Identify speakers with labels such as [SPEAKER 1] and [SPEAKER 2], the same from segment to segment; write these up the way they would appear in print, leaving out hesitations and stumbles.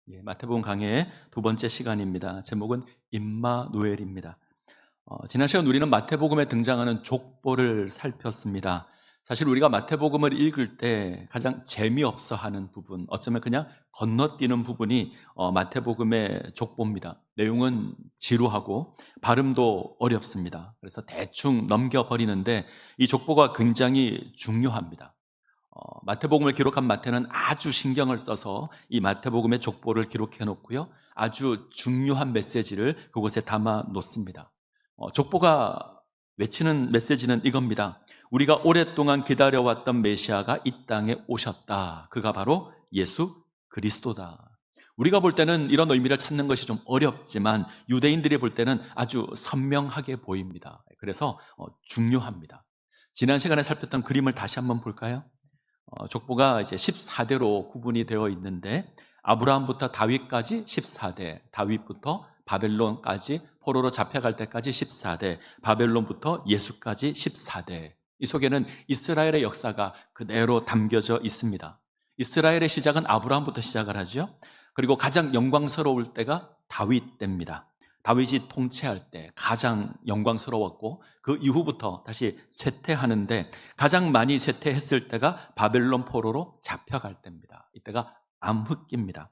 [SPEAKER 1] 마태복음 강해의 두 번째 시간입니다. 제목은 임마누엘입니다. 지난 시간 우리는 마태복음에 등장하는 족보를 살폈습니다. 사실 우리가 마태복음을 읽을 때 가장 재미없어 하는 부분, 어쩌면 그냥 건너뛰는 부분이 마태복음의 족보입니다. 내용은 지루하고 발음도 어렵습니다. 그래서 대충 넘겨버리는데 이 족보가 굉장히 중요합니다. 마태복음을 기록한 마태는 아주 신경을 써서 이 마태복음의 족보를 기록해 놓고요, 아주 중요한 메시지를 그곳에 담아 놓습니다. 족보가 외치는 메시지는 이겁니다. 우리가 오랫동안 기다려왔던 메시아가 이 땅에 오셨다. 그가 바로 예수 그리스도다. 우리가 볼 때는 이런 의미를 찾는 것이 좀 어렵지만 유대인들이 볼 때는 아주 선명하게 보입니다. 그래서 중요합니다. 지난 시간에 살폈던 그림을 다시 한번 볼까요? 족보가 이제 14대로 구분이 되어 있는데, 아브라함부터 다윗까지 14대, 다윗부터 바벨론까지 포로로 잡혀갈 때까지 14대, 바벨론부터 예수까지 14대. 이 속에는 이스라엘의 역사가 그대로 담겨져 있습니다. 이스라엘의 시작은 아브라함부터 시작을 하죠. 그리고 가장 영광스러울 때가 다윗 때입니다. 다윗이 통치할 때 가장 영광스러웠고, 그 이후부터 다시 쇠퇴하는데 가장 많이 쇠퇴했을 때가 바벨론 포로로 잡혀갈 때입니다. 이때가 암흑기입니다.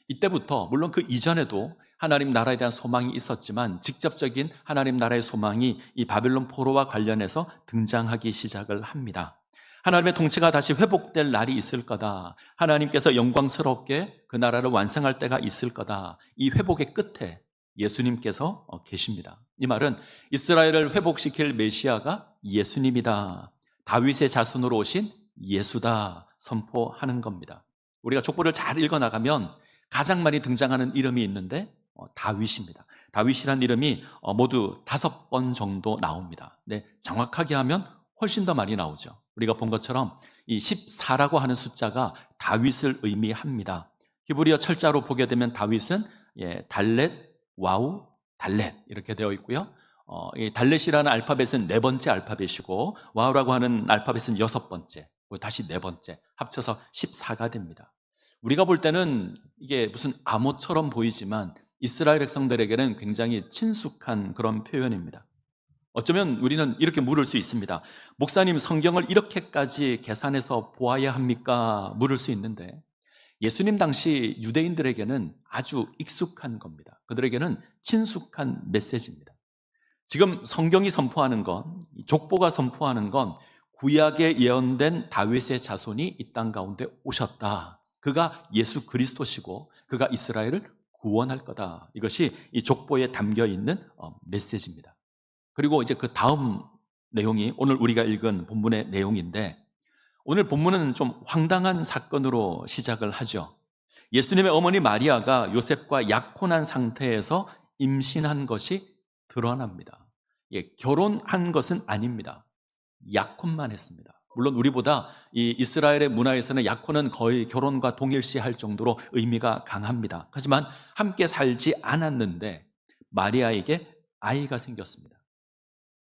[SPEAKER 1] 이때부터 물론 그 이전에도 하나님 나라에 대한 소망이 있었지만 직접적인 하나님 나라의 소망이 이 바벨론 포로와 관련해서 등장하기 시작을 합니다. 하나님의 통치가 다시 회복될 날이 있을 거다. 하나님께서 영광스럽게 그 나라를 완성할 때가 있을 거다. 이 회복의 끝에 예수님께서 계십니다. 이 말은 이스라엘을 회복시킬 메시아가 예수님이다. 다윗의 자손으로 오신 예수다 선포하는 겁니다. 우리가 족보를 잘 읽어나가면 가장 많이 등장하는 이름이 있는데 다윗입니다. 다윗이란 이름이 모두 5번 정도 나옵니다. 네, 정확하게 하면 훨씬 더 많이 나오죠. 우리가 본 것처럼 이 14라고 하는 숫자가 다윗을 의미합니다. 히브리어 철자로 보게 되면 다윗은 달렛, 와우, 달렛 이렇게 되어 있고요. 이 달렛이라는 알파벳은 4번째 알파벳이고 와우라고 하는 알파벳은 6번째, 다시 4번째, 합쳐서 14가 됩니다. 우리가 볼 때는 이게 무슨 암호처럼 보이지만 이스라엘 백성들에게는 굉장히 친숙한 그런 표현입니다. 어쩌면 우리는 이렇게 물을 수 있습니다. 목사님, 성경을 이렇게까지 계산해서 보아야 합니까? 물을 수 있는데, 예수님 당시 유대인들에게는 아주 익숙한 겁니다. 그들에게는 친숙한 메시지입니다. 지금 성경이 선포하는 건, 족보가 선포하는 건 구약에 예언된 다윗의 자손이 이 땅 가운데 오셨다. 그가 예수 그리스도시고 그가 이스라엘을 구원할 거다. 이것이 이 족보에 담겨 있는 메시지입니다. 그리고 이제 그 다음 내용이 오늘 우리가 읽은 본문의 내용인데, 오늘 본문은 좀 황당한 사건으로 시작을 하죠. 예수님의 어머니 마리아가 요셉과 약혼한 상태에서 임신한 것이 드러납니다. 결혼한 것은 아닙니다. 약혼만 했습니다. 물론 우리보다 이 이스라엘의 문화에서는 약혼은 거의 결혼과 동일시할 정도로 의미가 강합니다. 하지만 함께 살지 않았는데 마리아에게 아이가 생겼습니다.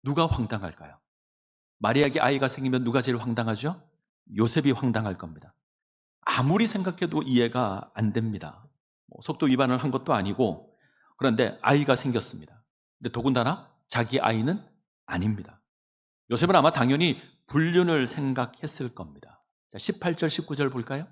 [SPEAKER 1] 누가 황당할까요? 마리아에게 아이가 생기면 누가 제일 황당하죠? 요셉이 황당할 겁니다. 아무리 생각해도 이해가 안 됩니다. 속도 위반을 한 것도 아니고, 그런데 아이가 생겼습니다. 근데 더군다나 자기 아이는 아닙니다. 요셉은 아마 당연히 불륜을 생각했을 겁니다. 자, 18절 19절 볼까요?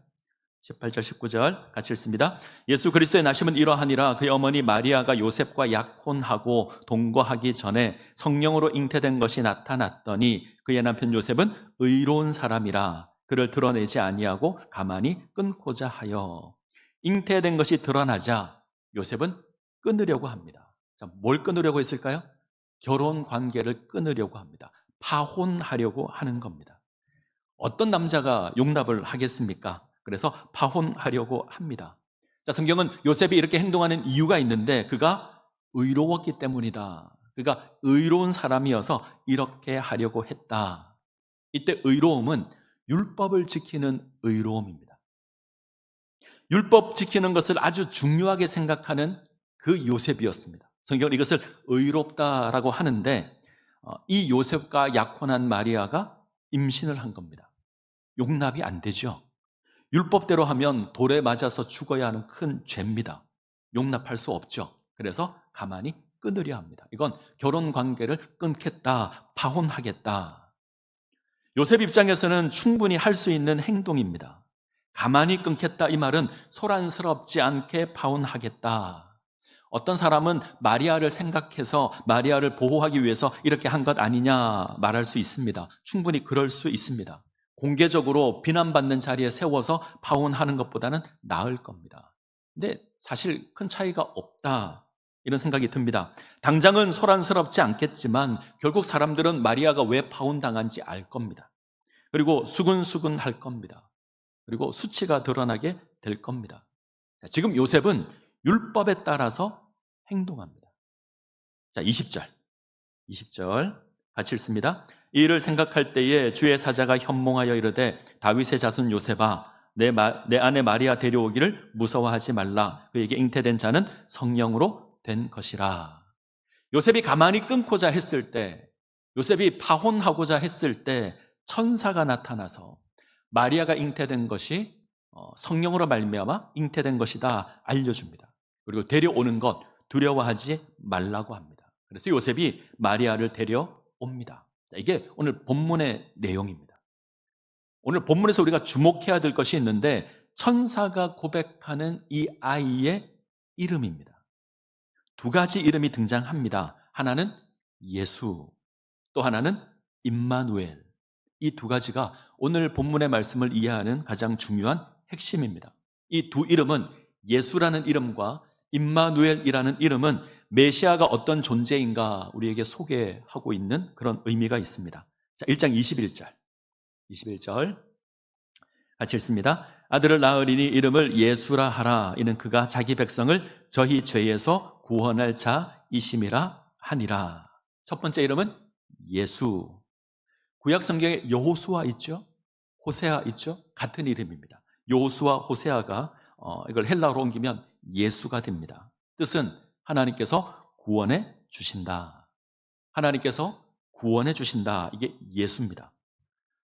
[SPEAKER 1] 18절 19절 같이 읽습니다. 예수 그리스도의 나심은 이러하니라. 그의 어머니 마리아가 요셉과 약혼하고 동거하기 전에 성령으로 잉태된 것이 나타났더니 그의 남편 요셉은 의로운 사람이라 그를 드러내지 아니하고 가만히 끊고자 하여. 잉태된 것이 드러나자 요셉은 끊으려고 합니다. 자, 뭘 끊으려고 했을까요? 결혼 관계를 끊으려고 합니다. 파혼하려고 하는 겁니다. 어떤 남자가 용납을 하겠습니까? 그래서 파혼하려고 합니다. 자, 성경은 요셉이 이렇게 행동하는 이유가 있는데 그가 의로웠기 때문이다. 그가 의로운 사람이어서 이렇게 하려고 했다. 이때 의로움은 율법을 지키는 의로움입니다. 율법 지키는 것을 아주 중요하게 생각하는 그 요셉이었습니다. 성경은 이것을 의롭다라고 하는데 이 요셉과 약혼한 마리아가 임신을 한 겁니다. 용납이 안 되죠. 율법대로 하면 돌에 맞아서 죽어야 하는 큰 죄입니다. 용납할 수 없죠. 그래서 가만히 끊으려 합니다. 이건 결혼 관계를 끊겠다, 파혼하겠다. 요셉 입장에서는 충분히 할 수 있는 행동입니다. 가만히 끊겠다 이 말은 소란스럽지 않게 파혼하겠다. 어떤 사람은 마리아를 생각해서 마리아를 보호하기 위해서 이렇게 한 것 아니냐 말할 수 있습니다. 충분히 그럴 수 있습니다. 공개적으로 비난받는 자리에 세워서 파혼하는 것보다는 나을 겁니다. 근데 사실 큰 차이가 없다 이런 생각이 듭니다. 당장은 소란스럽지 않겠지만 결국 사람들은 마리아가 왜 파혼당한지 알 겁니다. 그리고 수근수근 할 겁니다. 그리고 수치가 드러나게 될 겁니다. 지금 요셉은 율법에 따라서 행동합니다. 자, 20절 같이 읽습니다. 이 일을 생각할 때에 주의 사자가 현몽하여 이르되 다윗의 자손 요셉아 내 아내 마리아 데려오기를 무서워하지 말라. 그에게 잉태된 자는 성령으로 된 것이라. 요셉이 가만히 끊고자 했을 때, 요셉이 파혼하고자 했을 때 천사가 나타나서 마리아가 잉태된 것이 성령으로 말미암아 잉태된 것이다 알려줍니다. 그리고 데려오는 것 두려워하지 말라고 합니다. 그래서 요셉이 마리아를 데려옵니다. 이게 오늘 본문의 내용입니다. 오늘 본문에서 우리가 주목해야 될 것이 있는데 천사가 고백하는 이 아이의 이름입니다. 두 가지 이름이 등장합니다. 하나는 예수, 또 하나는 임마누엘. 이 두 가지가 오늘 본문의 말씀을 이해하는 가장 중요한 핵심입니다. 이 두 이름은 예수라는 이름과 임마누엘이라는 이름은 메시아가 어떤 존재인가 우리에게 소개하고 있는 그런 의미가 있습니다. 자, 1장 21절 같이 읽습니다. 아들을 낳으리니 이름을 예수라 하라. 이는 그가 자기 백성을 저희 죄에서 구원할 자이심이라 하니라. 첫 번째 이름은 예수. 구약 성경에 여호수아 있죠? 호세아 있죠? 같은 이름입니다. 여호수아 호세아가 이걸 헬라어로 옮기면 예수가 됩니다. 뜻은 하나님께서 구원해 주신다. 하나님께서 구원해 주신다. 이게 예수입니다.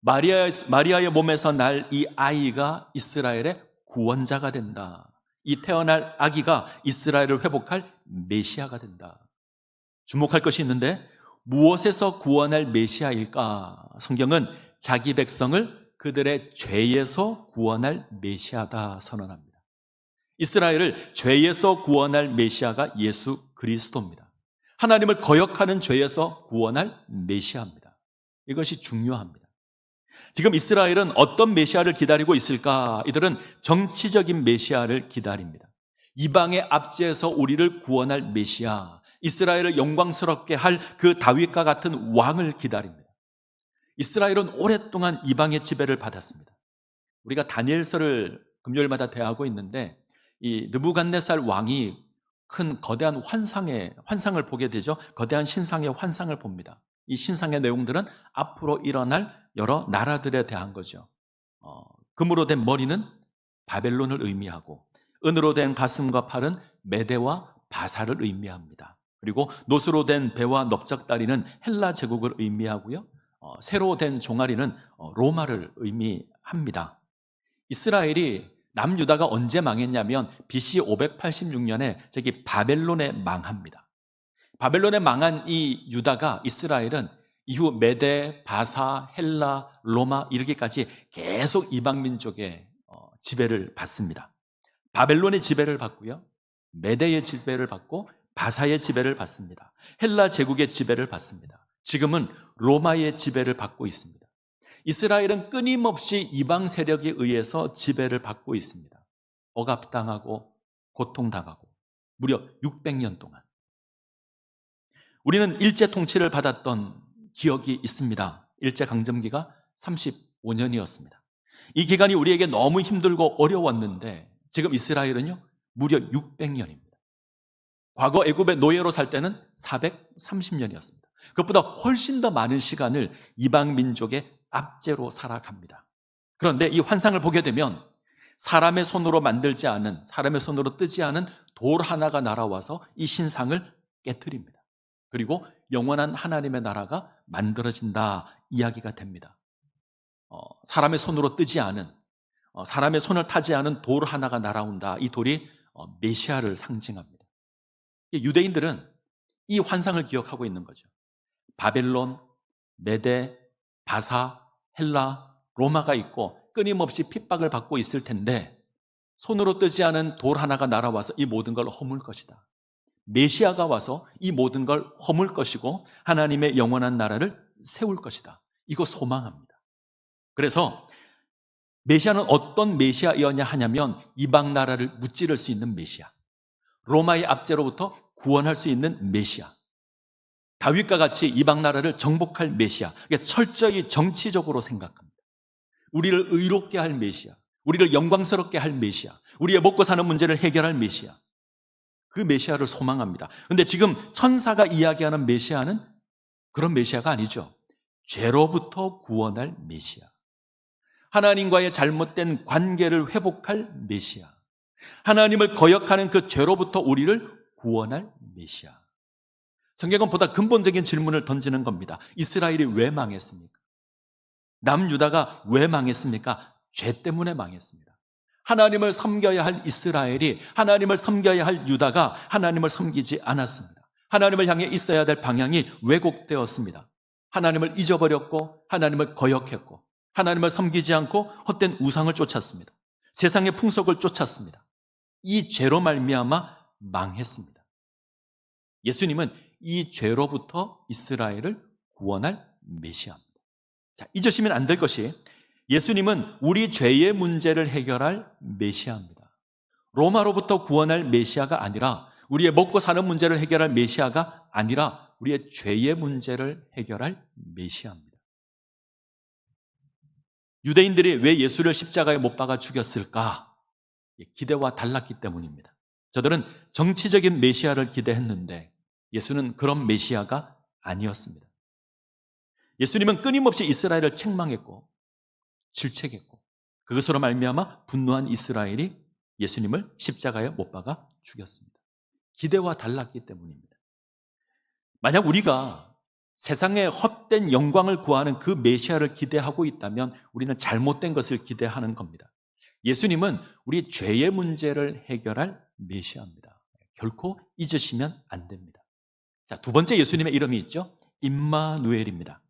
[SPEAKER 1] 마리아의 몸에서 날 이 아이가 이스라엘의 구원자가 된다. 이 태어날 아기가 이스라엘을 회복할 메시아가 된다. 주목할 것이 있는데 무엇에서 구원할 메시아일까? 성경은 자기 백성을 그들의 죄에서 구원할 메시아다 선언합니다. 이스라엘을 죄에서 구원할 메시아가 예수 그리스도입니다. 하나님을 거역하는 죄에서 구원할 메시아입니다. 이것이 중요합니다. 지금 이스라엘은 어떤 메시아를 기다리고 있을까? 이들은 정치적인 메시아를 기다립니다. 이방의 압제에서 우리를 구원할 메시아, 이스라엘을 영광스럽게 할 그 다윗과 같은 왕을 기다립니다. 이스라엘은 오랫동안 이방의 지배를 받았습니다. 우리가 다니엘서를 금요일마다 대하고 있는데 이 느부갓네살 왕이 큰 거대한 환상을 보게 되죠. 거대한 신상의 환상을 봅니다. 이 신상의 내용들은 앞으로 일어날 여러 나라들에 대한 거죠. 금으로 된 머리는 바벨론을 의미하고 은으로 된 가슴과 팔은 메대와 바사를 의미합니다. 그리고 노수로 된 배와 넓적다리는 헬라 제국을 의미하고요. 새로 된 종아리는 로마를 의미합니다. 이스라엘이 남유다가 언제 망했냐면 BC 586년에 저기 바벨론에 망합니다. 바벨론에 망한 이 유다가 이스라엘은 이후 메대, 바사, 헬라, 로마 이르기까지 계속 이방 민족의 지배를 받습니다. 바벨론의 지배를 받고요. 메대의 지배를 받고 바사의 지배를 받습니다. 헬라 제국의 지배를 받습니다. 지금은 로마의 지배를 받고 있습니다. 이스라엘은 끊임없이 이방 세력에 의해서 지배를 받고 있습니다. 억압당하고 고통당하고 무려 600년 동안. 우리는 일제 통치를 받았던 기억이 있습니다. 일제강점기가 35년이었습니다. 이 기간이 우리에게 너무 힘들고 어려웠는데 지금 이스라엘은요 무려 600년입니다. 과거 애굽의 노예로 살 때는 430년이었습니다. 그것보다 훨씬 더 많은 시간을 이방 민족의 압제로 살아갑니다. 그런데 이 환상을 보게 되면 사람의 손으로 만들지 않은, 사람의 손으로 뜨지 않은 돌 하나가 날아와서 이 신상을 깨트립니다. 그리고 영원한 하나님의 나라가 만들어진다 이야기가 됩니다. 사람의 손으로 뜨지 않은 사람의 손을 타지 않은 돌 하나가 날아온다. 이 돌이 메시아를 상징합니다. 유대인들은 이 환상을 기억하고 있는 거죠. 바벨론, 메데, 바사, 헬라, 로마가 있고 끊임없이 핍박을 받고 있을 텐데 손으로 뜨지 않은 돌 하나가 날아와서 이 모든 걸 허물 것이다. 메시아가 와서 이 모든 걸 허물 것이고 하나님의 영원한 나라를 세울 것이다. 이거 소망합니다. 그래서 메시아는 어떤 메시아이었냐 하냐면 이방 나라를 무찌를 수 있는 메시아, 로마의 압제로부터 구원할 수 있는 메시아, 다윗과 같이 이방 나라를 정복할 메시아. 그러니까 철저히 정치적으로 생각합니다. 우리를 의롭게 할 메시아, 우리를 영광스럽게 할 메시아, 우리의 먹고 사는 문제를 해결할 메시아, 그 메시아를 소망합니다. 그런데 지금 천사가 이야기하는 메시아는 그런 메시아가 아니죠. 죄로부터 구원할 메시아, 하나님과의 잘못된 관계를 회복할 메시아, 하나님을 거역하는 그 죄로부터 우리를 구원할 메시아. 성경은 보다 근본적인 질문을 던지는 겁니다. 이스라엘이 왜 망했습니까? 남유다가 왜 망했습니까? 죄 때문에 망했습니다. 하나님을 섬겨야 할 이스라엘이, 하나님을 섬겨야 할 유다가 하나님을 섬기지 않았습니다. 하나님을 향해 있어야 될 방향이 왜곡되었습니다. 하나님을 잊어버렸고 하나님을 거역했고 하나님을 섬기지 않고 헛된 우상을 쫓았습니다. 세상의 풍속을 쫓았습니다. 이 죄로 말미암아 망했습니다. 예수님은 이 죄로부터 이스라엘을 구원할 메시아입니다. 자, 잊으시면 안 될 것이 예수님은 우리 죄의 문제를 해결할 메시아입니다. 로마로부터 구원할 메시아가 아니라, 우리의 먹고 사는 문제를 해결할 메시아가 아니라 우리의 죄의 문제를 해결할 메시아입니다. 유대인들이 왜 예수를 십자가에 못 박아 죽였을까? 기대와 달랐기 때문입니다. 저들은 정치적인 메시아를 기대했는데 예수는 그런 메시아가 아니었습니다. 예수님은 끊임없이 이스라엘을 책망했고 질책했고 그것으로 말미암아 분노한 이스라엘이 예수님을 십자가에 못 박아 죽였습니다. 기대와 달랐기 때문입니다. 만약 우리가 세상의 헛된 영광을 구하는 그 메시아를 기대하고 있다면 우리는 잘못된 것을 기대하는 겁니다. 예수님은 우리 죄의 문제를 해결할 메시아입니다. 결코 잊으시면 안 됩니다. 자, 두 번째 예수님의 이름이 있죠. 임마누엘입니다.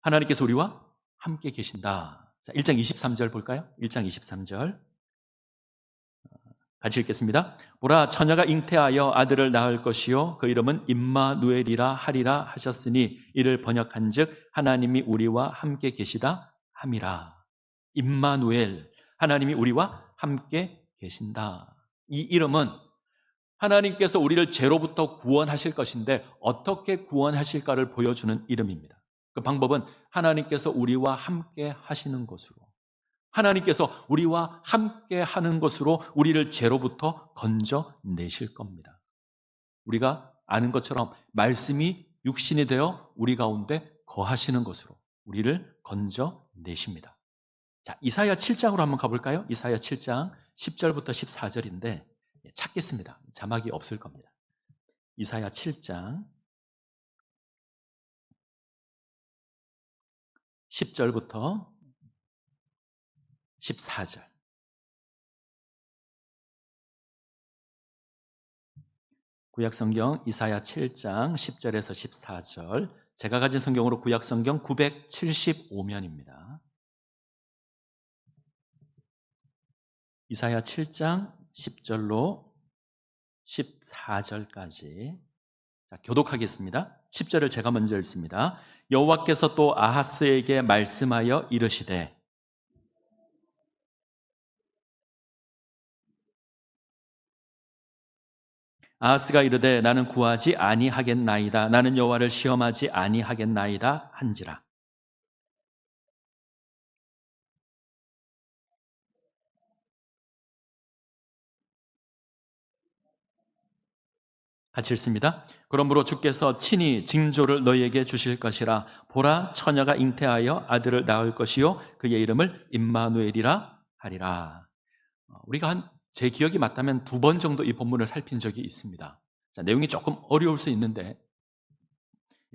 [SPEAKER 1] 하나님께서 우리와 함께 계신다. 자, 1장 23절 볼까요? 1장 23절 같이 읽겠습니다. 보라, 처녀가 잉태하여 아들을 낳을 것이요 그 이름은 임마누엘이라 하리라 하셨으니 이를 번역한즉 하나님이 우리와 함께 계시다 함이라. 임마누엘, 하나님이 우리와 함께 계신다. 이 이름은 하나님께서 우리를 죄로부터 구원하실 것인데 어떻게 구원하실까를 보여주는 이름입니다. 그 방법은 하나님께서 우리와 함께 하시는 것으로, 하나님께서 우리와 함께 하는 것으로 우리를 죄로부터 건져내실 겁니다. 우리가 아는 것처럼 말씀이 육신이 되어 우리 가운데 거하시는 것으로 우리를 건져내십니다. 자, 이사야 7장으로 한번 가볼까요? 이사야 7장 10절부터 14절인데 찾겠습니다. 자막이 없을 겁니다. 이사야 7장 10절부터 14절. 구약성경 이사야 7장 10절에서 14절. 제가 가진 성경으로 구약성경 975면입니다. 이사야 7장 10절로 14절까지. 자, 교독하겠습니다. 10절을 제가 먼저 읽습니다. 여호와께서 또 아하스에게 말씀하여 이르시되, 아하스가 이르되 나는 구하지 아니하겠나이다. 나는 여호와를 시험하지 아니하겠나이다 한지라. 같이 읽습니다. 그러므로 주께서 친히 징조를 너희에게 주실 것이라. 보라, 처녀가 잉태하여 아들을 낳을 것이요 그의 이름을 임마누엘이라 하리라. 우리가 제 기억이 맞다면 2번 정도 이 본문을 살핀 적이 있습니다. 자, 내용이 조금 어려울 수 있는데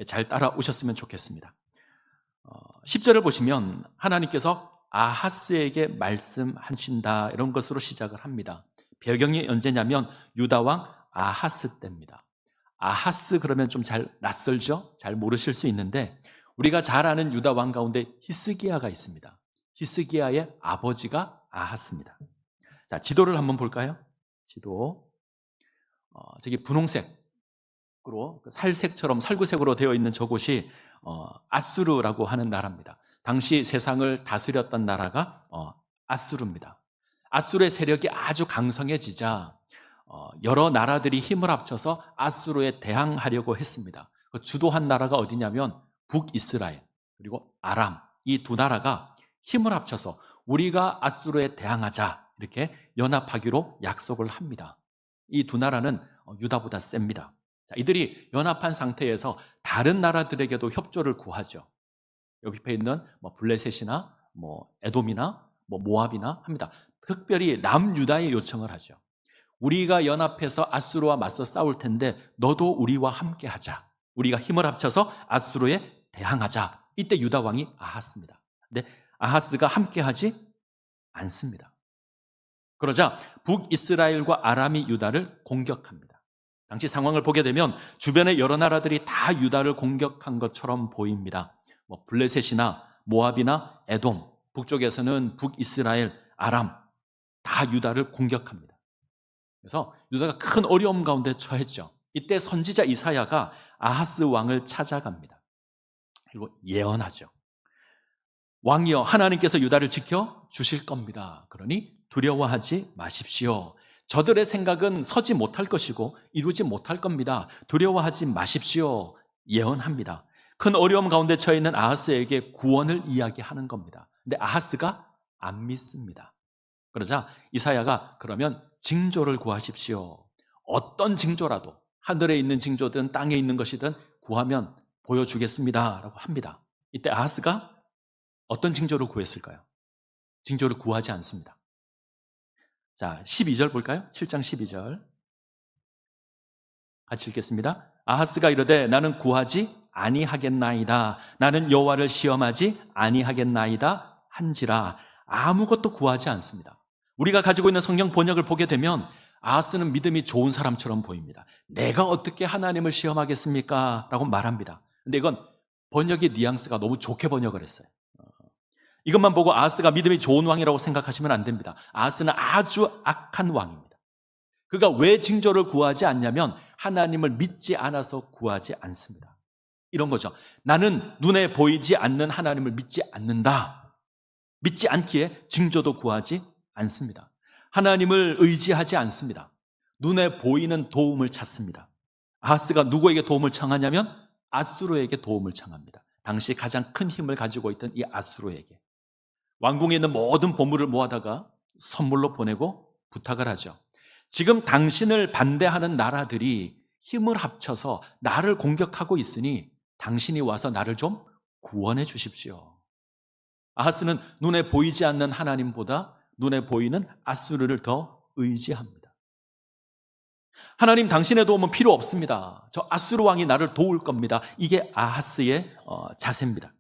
[SPEAKER 1] 잘 따라오셨으면 좋겠습니다. 10절을 보시면 하나님께서 아하스에게 말씀하신다, 이런 것으로 시작을 합니다. 배경이 언제냐면 유다왕 아하스 때입니다. 아하스 그러면 좀 잘 낯설죠? 잘 모르실 수 있는데 우리가 잘 아는 유다왕 가운데 히스기야가 있습니다. 히스기야의 아버지가 아하스입니다. 자, 지도를 한번 볼까요? 지도. 저기 분홍색으로 살색처럼 살구색으로 되어 있는 저곳이 아수르라고 하는 나라입니다. 당시 세상을 다스렸던 나라가 아수르입니다. 아수르의 세력이 아주 강성해지자 여러 나라들이 힘을 합쳐서 아수르에 대항하려고 했습니다. 주도한 나라가 어디냐면 북이스라엘 그리고 아람, 이 두 나라가 힘을 합쳐서 우리가 아수르에 대항하자 이렇게 연합하기로 약속을 합니다. 이 두 나라는 유다보다 셉니다. 자, 이들이 연합한 상태에서 다른 나라들에게도 협조를 구하죠. 옆에 있는 블레셋이나 에돔이나 모압이나 합니다. 특별히 남유다에 요청을 하죠. 우리가 연합해서 아수르와 맞서 싸울 텐데 너도 우리와 함께 하자. 우리가 힘을 합쳐서 아수르에 대항하자. 이때 유다 왕이 아하스입니다. 근데 아하스가 함께 하지 않습니다. 그러자 북이스라엘과 아람이 유다를 공격합니다. 당시 상황을 보게 되면 주변의 여러 나라들이 다 유다를 공격한 것처럼 보입니다. 블레셋이나 모압이나 에돔, 북쪽에서는 북이스라엘, 아람 다 유다를 공격합니다. 그래서 유다가 큰 어려움 가운데 처했죠. 이때 선지자 이사야가 아하스 왕을 찾아갑니다. 그리고 예언하죠. 왕이여, 하나님께서 유다를 지켜 주실 겁니다. 그러니 두려워하지 마십시오. 저들의 생각은 서지 못할 것이고 이루지 못할 겁니다. 두려워하지 마십시오. 예언합니다. 큰 어려움 가운데 처해 있는 아하스에게 구원을 이야기하는 겁니다. 근데 아하스가 안 믿습니다. 그러자 이사야가 그러면 징조를 구하십시오. 어떤 징조라도, 하늘에 있는 징조든 땅에 있는 것이든 구하면 보여주겠습니다 라고 합니다. 이때 아하스가 어떤 징조를 구했을까요? 징조를 구하지 않습니다. 자, 12절 볼까요? 7장 12절 같이 읽겠습니다. 아하스가 이르되 나는 구하지 아니하겠나이다. 나는 여호와를 시험하지 아니하겠나이다 한지라. 아무것도 구하지 않습니다. 우리가 가지고 있는 성경 번역을 보게 되면 아하스는 믿음이 좋은 사람처럼 보입니다. 내가 어떻게 하나님을 시험하겠습니까? 라고 말합니다. 근데 이건 번역의 뉘앙스가 너무 좋게 번역을 했어요. 이것만 보고 아하스가 믿음이 좋은 왕이라고 생각하시면 안 됩니다. 아하스는 아주 악한 왕입니다. 그가 왜 징조를 구하지 않냐면 하나님을 믿지 않아서 구하지 않습니다. 이런 거죠. 나는 눈에 보이지 않는 하나님을 믿지 않는다. 믿지 않기에 징조도 구하지 않습니다. 하나님을 의지하지 않습니다. 눈에 보이는 도움을 찾습니다. 아하스가 누구에게 도움을 청하냐면 아수르에게 도움을 청합니다. 당시 가장 큰 힘을 가지고 있던 이 아수르에게. 왕궁에 있는 모든 보물을 모아다가 선물로 보내고 부탁을 하죠. 지금 당신을 반대하는 나라들이 힘을 합쳐서 나를 공격하고 있으니 당신이 와서 나를 좀 구원해 주십시오. 아하스는 눈에 보이지 않는 하나님보다 눈에 보이는 아수르를 더 의지합니다. 하나님, 당신의 도움은 필요 없습니다. 저 아수르 왕이 나를 도울 겁니다. 이게 아하스의 자세입니다.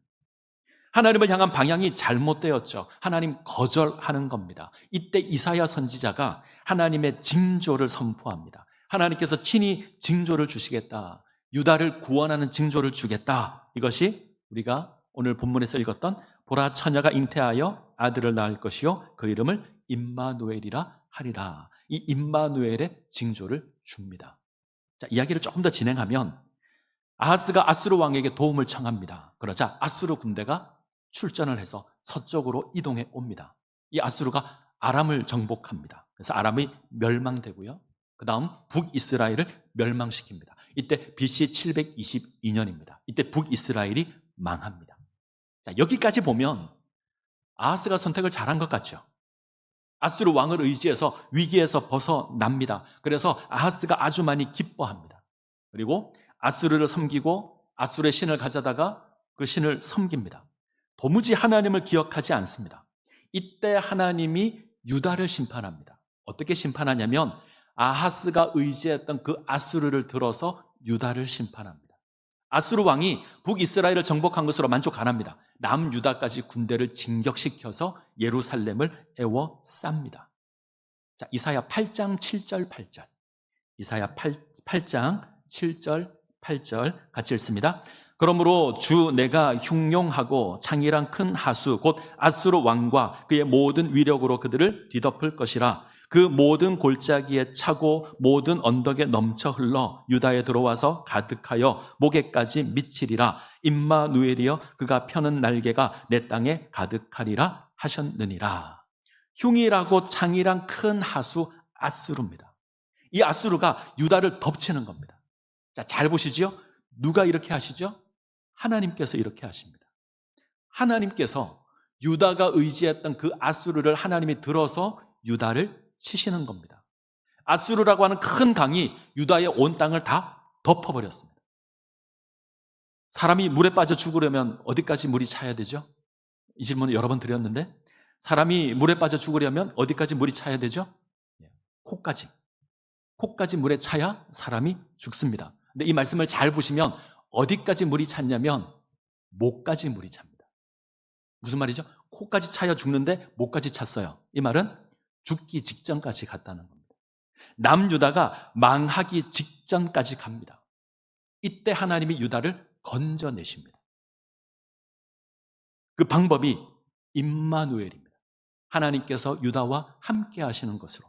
[SPEAKER 1] 하나님을 향한 방향이 잘못되었죠. 하나님 거절하는 겁니다. 이때 이사야 선지자가 하나님의 징조를 선포합니다. 하나님께서 친히 징조를 주시겠다. 유다를 구원하는 징조를 주겠다. 이것이 우리가 오늘 본문에서 읽었던 보라, 처녀가 잉태하여 아들을 낳을 것이요 그 이름을 임마누엘이라 하리라. 이 임마누엘의 징조를 줍니다. 자, 이야기를 조금 더 진행하면 아하스가 아수르 왕에게 도움을 청합니다. 그러자 아수르 군대가 출전을 해서 서쪽으로 이동해 옵니다. 이 아수르가 아람을 정복합니다. 그래서 아람이 멸망되고요. 그 다음 북이스라엘을 멸망시킵니다. 이때 BC 722년입니다. 이때 북이스라엘이 망합니다. 자, 여기까지 보면 아하스가 선택을 잘한 것 같죠. 아수르 왕을 의지해서 위기에서 벗어납니다. 그래서 아하스가 아주 많이 기뻐합니다. 그리고 아수르를 섬기고 아수르의 신을 가져다가 그 신을 섬깁니다. 도무지 하나님을 기억하지 않습니다. 이때 하나님이 유다를 심판합니다. 어떻게 심판하냐면 아하스가 의지했던 그 아수르를 들어서 유다를 심판합니다. 아수르 왕이 북이스라엘을 정복한 것으로 만족 안 합니다. 남유다까지 군대를 진격시켜서 예루살렘을 에워쌉니다. 자, 이사야 8장 7절 8절. 이사야 8장 7절 8절 같이 읽습니다. 그러므로 주 내가 흉용하고 창이랑 큰 하수 곧 아수르 왕과 그의 모든 위력으로 그들을 뒤덮을 것이라. 그 모든 골짜기에 차고 모든 언덕에 넘쳐 흘러 유다에 들어와서 가득하여 목에까지 미치리라. 임마누엘이여 그가 펴는 날개가 내 땅에 가득하리라 하셨느니라. 흉이라고 창이랑 큰 하수 아수르입니다. 이 아수르가 유다를 덮치는 겁니다. 자, 잘 보시죠. 누가 이렇게 하시죠? 하나님께서 이렇게 하십니다. 하나님께서 유다가 의지했던 그 아수르를 하나님이 들어서 유다를 치시는 겁니다. 아수르라고 하는 큰 강이 유다의 온 땅을 다 덮어버렸습니다. 사람이 물에 빠져 죽으려면 어디까지 물이 차야 되죠? 이 질문을 여러 번 드렸는데, 사람이 물에 빠져 죽으려면 어디까지 물이 차야 되죠? 코까지. 코까지 물에 차야 사람이 죽습니다. 근데 이 말씀을 잘 보시면 어디까지 물이 찼냐면 목까지 물이 찹니다. 무슨 말이죠? 코까지 차야 죽는데 목까지 찼어요. 이 말은 죽기 직전까지 갔다는 겁니다. 남유다가 망하기 직전까지 갑니다. 이때 하나님이 유다를 건져내십니다. 그 방법이 임마누엘입니다. 하나님께서 유다와 함께 하시는 것으로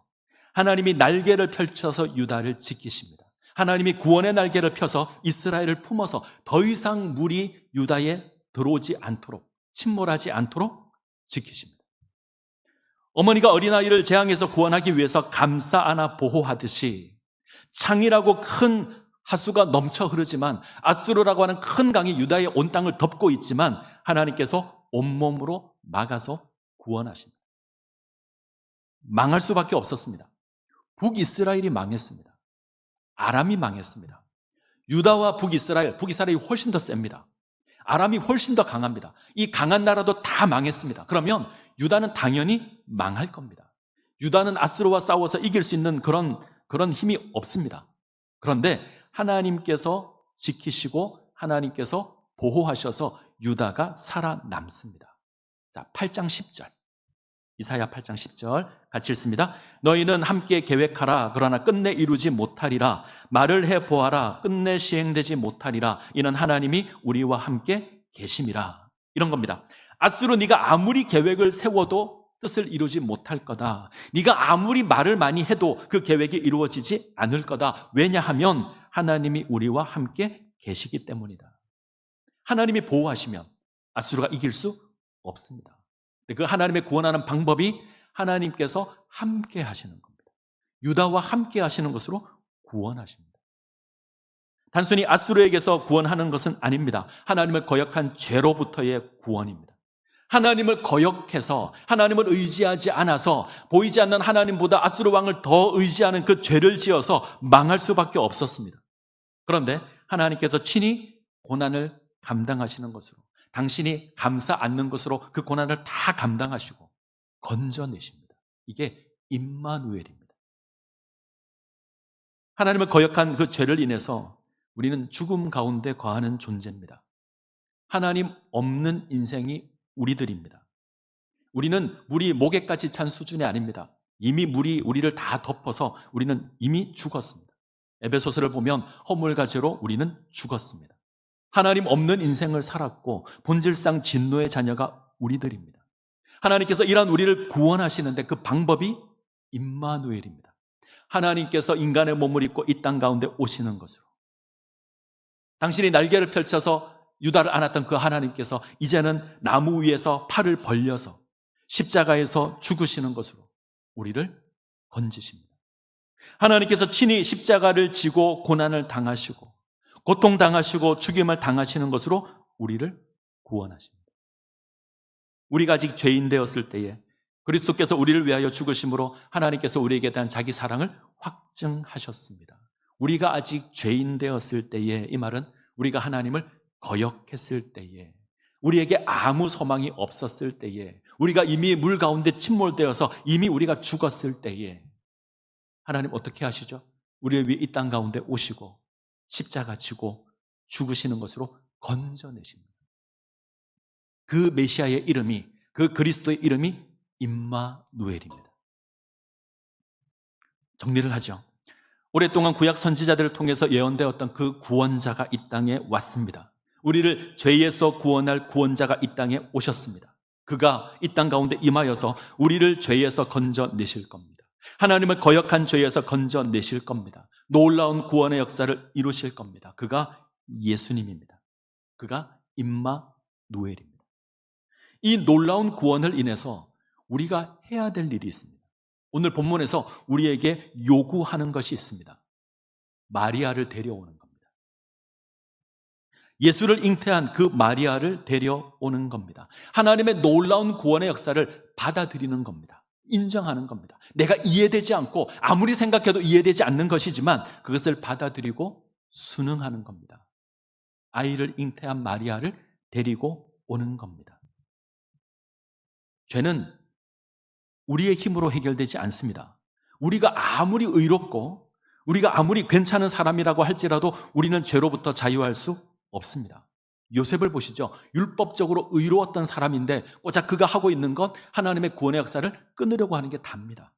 [SPEAKER 1] 하나님이 날개를 펼쳐서 유다를 지키십니다. 하나님이 구원의 날개를 펴서 이스라엘을 품어서 더 이상 물이 유다에 들어오지 않도록, 침몰하지 않도록 지키십니다. 어머니가 어린아이를 재앙에서 구원하기 위해서 감싸 안아 보호하듯이 창이라고 큰 하수가 넘쳐 흐르지만 아수르라고 하는 큰 강이 유다의 온 땅을 덮고 있지만 하나님께서 온몸으로 막아서 구원하십니다. 망할 수밖에 없었습니다. 북이스라엘이 망했습니다. 아람이 망했습니다. 유다와 북이스라엘이 훨씬 더 셉니다. 아람이 훨씬 더 강합니다. 이 강한 나라도 다 망했습니다. 그러면 유다는 당연히 망할 겁니다. 유다는 아수르와 싸워서 이길 수 있는 그런 힘이 없습니다. 그런데 하나님께서 지키시고 하나님께서 보호하셔서 유다가 살아남습니다. 자, 8장 10절. 이사야 8장 10절 같이 읽습니다. 너희는 함께 계획하라. 그러나 끝내 이루지 못하리라. 말을 해보아라. 끝내 시행되지 못하리라. 이는 하나님이 우리와 함께 계심이라. 이런 겁니다. 아수르 네가 아무리 계획을 세워도 뜻을 이루지 못할 거다. 네가 아무리 말을 많이 해도 그 계획이 이루어지지 않을 거다. 왜냐하면 하나님이 우리와 함께 계시기 때문이다. 하나님이 보호하시면 아수르가 이길 수 없습니다. 그 하나님의 구원하는 방법이 하나님께서 함께 하시는 겁니다. 유다와 함께 하시는 것으로 구원하십니다. 단순히 아수르에게서 구원하는 것은 아닙니다. 하나님을 거역한 죄로부터의 구원입니다. 하나님을 거역해서 하나님을 의지하지 않아서 보이지 않는 하나님보다 아수르 왕을 더 의지하는 그 죄를 지어서 망할 수밖에 없었습니다. 그런데 하나님께서 친히 고난을 감당하시는 것으로 당신이 감싸 안는 것으로 그 고난을 다 감당하시고 건져내십니다. 이게 임마누엘입니다. 하나님을 거역한 그 죄를 인해서 우리는 죽음 가운데 거하는 존재입니다. 하나님 없는 인생이 우리들입니다. 우리는 물이 목에까지 찬 수준이 아닙니다. 이미 물이 우리를 다 덮어서 우리는 이미 죽었습니다. 에베소서를 보면 허물과 죄로 우리는 죽었습니다. 하나님 없는 인생을 살았고 본질상 진노의 자녀가 우리들입니다. 하나님께서 이러한 우리를 구원하시는데 그 방법이 임마누엘입니다. 하나님께서 인간의 몸을 입고 이 땅 가운데 오시는 것으로 당신이 날개를 펼쳐서 유다를 안았던 그 하나님께서 이제는 나무 위에서 팔을 벌려서 십자가에서 죽으시는 것으로 우리를 건지십니다. 하나님께서 친히 십자가를 지고 고난을 당하시고 고통당하시고 죽임을 당하시는 것으로 우리를 구원하십니다. 우리가 아직 죄인 되었을 때에 그리스도께서 우리를 위하여 죽으심으로 하나님께서 우리에게 대한 자기 사랑을 확증하셨습니다. 우리가 아직 죄인 되었을 때에, 이 말은 우리가 하나님을 거역했을 때에, 우리에게 아무 소망이 없었을 때에, 우리가 이미 물 가운데 침몰되어서 이미 우리가 죽었을 때에 하나님 어떻게 하시죠? 우리 위해 이 땅 가운데 오시고 십자가 지고 죽으시는 것으로 건져내십니다. 그 메시아의 이름이, 그 그리스도의 이름이 임마누엘입니다. 정리를 하죠. 오랫동안 구약 선지자들을 통해서 예언되었던 그 구원자가 이 땅에 왔습니다. 우리를 죄에서 구원할 구원자가 이 땅에 오셨습니다. 그가 이 땅 가운데 임하여서 우리를 죄에서 건져내실 겁니다. 하나님을 거역한 죄에서 건져내실 겁니다. 놀라운 구원의 역사를 이루실 겁니다. 그가 예수님입니다. 그가 임마누엘입니다. 이 놀라운 구원을 인해서 우리가 해야 될 일이 있습니다. 오늘 본문에서 우리에게 요구하는 것이 있습니다. 마리아를 데려오는 겁니다. 예수를 잉태한 그 마리아를 데려오는 겁니다. 하나님의 놀라운 구원의 역사를 받아들이는 겁니다. 인정하는 겁니다. 내가 이해되지 않고 아무리 생각해도 이해되지 않는 것이지만 그것을 받아들이고 순응하는 겁니다. 아이를 잉태한 마리아를 데리고 오는 겁니다. 죄는 우리의 힘으로 해결되지 않습니다. 우리가 아무리 의롭고 우리가 아무리 괜찮은 사람이라고 할지라도 우리는 죄로부터 자유할 수 없습니다. 요셉을 보시죠. 율법적으로 의로웠던 사람인데 고작 그가 하고 있는 것 하나님의 구원의 역사를 끊으려고 하는 게 답니다.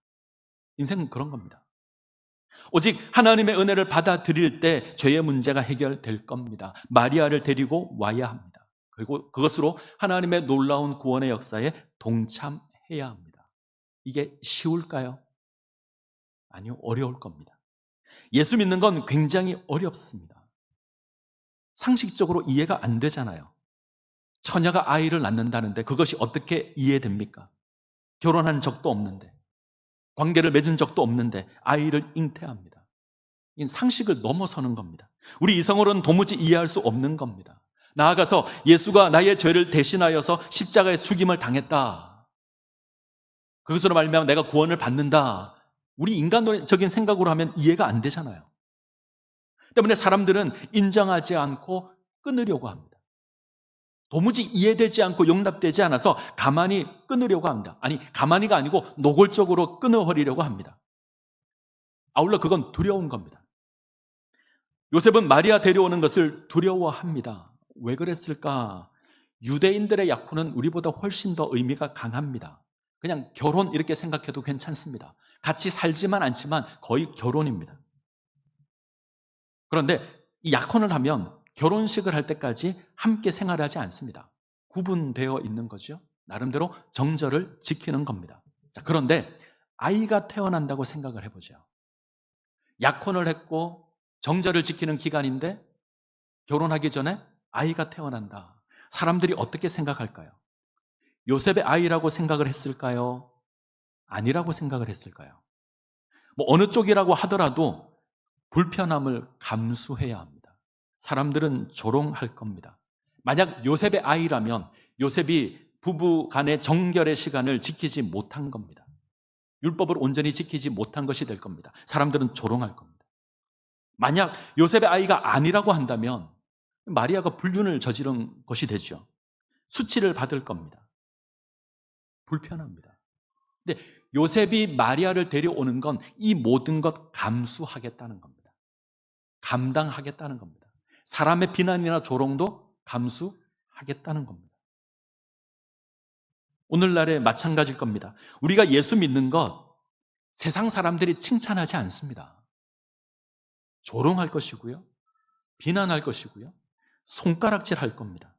[SPEAKER 1] 인생은 그런 겁니다. 오직 하나님의 은혜를 받아들일 때 죄의 문제가 해결될 겁니다. 마리아를 데리고 와야 합니다. 그리고 그것으로 하나님의 놀라운 구원의 역사에 동참해야 합니다. 이게 쉬울까요? 아니요, 어려울 겁니다. 예수 믿는 건 굉장히 어렵습니다. 상식적으로 이해가 안 되잖아요. 처녀가 아이를 낳는다는데 그것이 어떻게 이해됩니까? 결혼한 적도 없는데, 관계를 맺은 적도 없는데 아이를 잉태합니다. 이 상식을 넘어서는 겁니다. 우리 이성으로는 도무지 이해할 수 없는 겁니다. 나아가서 예수가 나의 죄를 대신하여서 십자가에서 죽임을 당했다. 그것으로 말미암아 내가 구원을 받는다. 우리 인간적인 생각으로 하면 이해가 안 되잖아요. 때문에 사람들은 인정하지 않고 끊으려고 합니다. 도무지 이해되지 않고 용납되지 않아서 가만히 끊으려고 합니다. 아니, 가만히가 아니고 노골적으로 끊어버리려고 합니다. 아울러 그건 두려운 겁니다. 요셉은 마리아 데려오는 것을 두려워합니다. 왜 그랬을까? 유대인들의 약혼은 우리보다 훨씬 더 의미가 강합니다. 그냥 결혼 이렇게 생각해도 괜찮습니다. 같이 살지만 않지만 거의 결혼입니다. 그런데 이 약혼을 하면 결혼식을 할 때까지 함께 생활하지 않습니다. 구분되어 있는 거죠. 나름대로 정절을 지키는 겁니다. 자, 그런데 아이가 태어난다고 생각을 해보죠. 약혼을 했고 정절을 지키는 기간인데 결혼하기 전에 아이가 태어난다. 사람들이 어떻게 생각할까요? 요셉의 아이라고 생각을 했을까요? 아니라고 생각을 했을까요? 어느 쪽이라고 하더라도 불편함을 감수해야 합니다. 사람들은 조롱할 겁니다. 만약 요셉의 아이라면 요셉이 부부 간의 정결의 시간을 지키지 못한 겁니다. 율법을 온전히 지키지 못한 것이 될 겁니다. 사람들은 조롱할 겁니다. 만약 요셉의 아이가 아니라고 한다면 마리아가 불륜을 저지른 것이 되죠. 수치를 받을 겁니다. 불편합니다. 근데 요셉이 마리아를 데려오는 건 이 모든 것 감수하겠다는 겁니다. 감당하겠다는 겁니다. 사람의 비난이나 조롱도 감수하겠다는 겁니다. 오늘날에 마찬가지일 겁니다. 우리가 예수 믿는 것 세상 사람들이 칭찬하지 않습니다. 조롱할 것이고요. 비난할 것이고요. 손가락질 할 겁니다.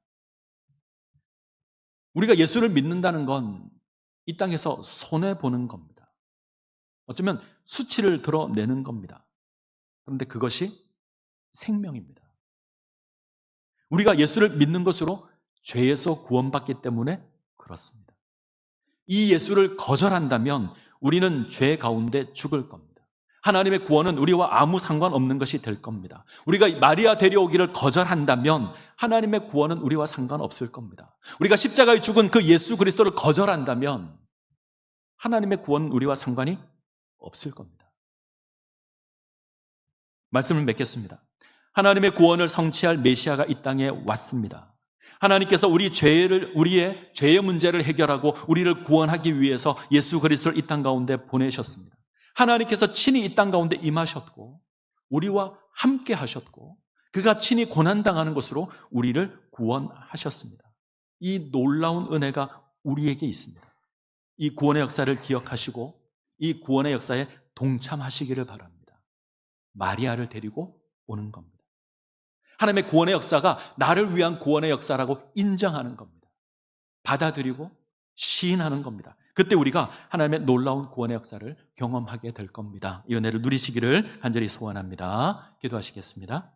[SPEAKER 1] 우리가 예수를 믿는다는 건 이 땅에서 손해보는 겁니다. 어쩌면 수치를 드러내는 겁니다. 그런데 그것이 생명입니다. 우리가 예수를 믿는 것으로 죄에서 구원받기 때문에 그렇습니다. 이 예수를 거절한다면 우리는 죄 가운데 죽을 겁니다. 하나님의 구원은 우리와 아무 상관없는 것이 될 겁니다. 우리가 마리아 데려오기를 거절한다면 하나님의 구원은 우리와 상관없을 겁니다. 우리가 십자가에 죽은 그 예수 그리스도를 거절한다면 하나님의 구원은 우리와 상관이 없을 겁니다. 말씀을 맺겠습니다. 하나님의 구원을 성취할 메시아가 이 땅에 왔습니다. 하나님께서 우리의 죄의 문제를 해결하고 우리를 구원하기 위해서 예수 그리스도를 이 땅 가운데 보내셨습니다. 하나님께서 친히 이 땅 가운데 임하셨고 우리와 함께 하셨고 그가 친히 고난당하는 것으로 우리를 구원하셨습니다. 이 놀라운 은혜가 우리에게 있습니다. 이 구원의 역사를 기억하시고 이 구원의 역사에 동참하시기를 바랍니다. 마리아를 데리고 오는 겁니다. 하나님의 구원의 역사가 나를 위한 구원의 역사라고 인정하는 겁니다. 받아들이고 시인하는 겁니다. 그때 우리가 하나님의 놀라운 구원의 역사를 경험하게 될 겁니다. 이 은혜를 누리시기를 간절히 소원합니다. 기도하시겠습니다.